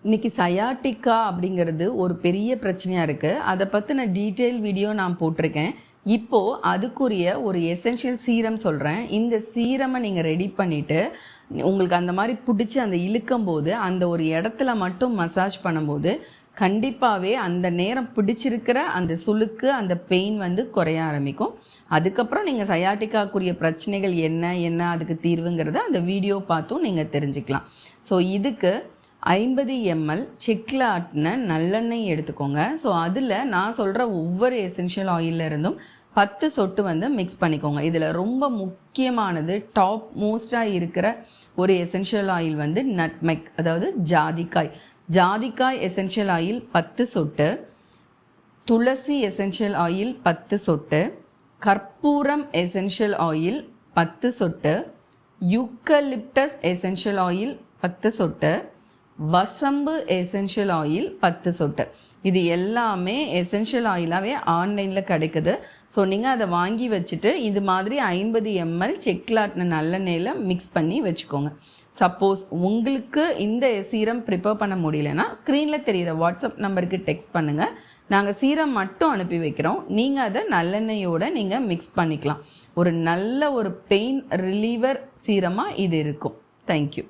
இன்னைக்கு சயாட்டிக்கா அப்படிங்கிறது ஒரு பெரிய பிரச்சனையாக இருக்குது. அதை பற்றின டீட்டெயில் வீடியோ நான் போட்டிருக்கேன். இப்போது அதுக்குரிய ஒரு எசென்ஷியல் சீரம் சொல்கிறேன். இந்த சீரமை நீங்கள் ரெடி பண்ணிவிட்டு உங்களுக்கு அந்த மாதிரி பிடிச்சி அந்த இழுக்கும் போது அந்த ஒரு இடத்துல மட்டும் மசாஜ் பண்ணும்போது கண்டிப்பாகவே அந்த நேரம் பிடிச்சிருக்கிற அந்த சுளுக்கு அந்த பெயின் வந்து குறைய ஆரம்பிக்கும். அதுக்கப்புறம் நீங்கள் சயாட்டிக்காக்குரிய பிரச்சனைகள் என்ன அதுக்கு தீர்வுங்கிறத அந்த வீடியோ பார்த்தும் நீங்கள் தெரிஞ்சுக்கலாம். ஸோ இதுக்கு 50 ml செக்கில் ஆட்டின நல்லெண்ணெய் எடுத்துக்கோங்க. ஸோ அதில் நான் சொல்கிற ஒவ்வொரு எசென்ஷியல் ஆயிலில் இருந்தும் 10 சொட்டு வந்து மிக்ஸ் பண்ணிக்கோங்க. இதில் ரொம்ப முக்கியமானது டாப் மோஸ்டாக இருக்கிற ஒரு எசென்ஷியல் ஆயில் வந்து நட்மெக், அதாவது ஜாதிக்காய் எசென்ஷியல் ஆயில் 10 சொட்டு, துளசி எசென்ஷியல் ஆயில் 10 சொட்டு, கற்பூரம் எசென்ஷியல் ஆயில் 10 சொட்டு, யூக்கலிப்டஸ் எசென்ஷியல் ஆயில் 10 சொட்டு, வசம்பு எசென்ஷியல் ஆயில் 10 சொட்டு. இது எல்லாமே எசென்ஷியல் ஆயிலாகவே ஆன்லைனில் கிடைக்குது. ஸோ நீங்கள் அதை வாங்கி வச்சுட்டு இது மாதிரி 50 ml செக்லாட்டின நல்லெண்ணெயில் மிக்ஸ் பண்ணி வச்சுக்கோங்க. சப்போஸ் உங்களுக்கு இந்த சீரம் ப்ரிப்பேர் பண்ண முடியலன்னா ஸ்க்ரீனில் தெரிகிற வாட்ஸ்அப் நம்பருக்கு டெக்ஸ்ட் பண்ணுங்கள். நாங்கள் சீரம் மட்டும் அனுப்பி வைக்கிறோம். நீங்கள் அதை நல்லெண்ணெயோடு நீங்கள் மிக்ஸ் பண்ணிக்கலாம். ஒரு நல்ல ஒரு பெயின் ரிலீவர் சீரமாக இது இருக்கும். தேங்க்யூ.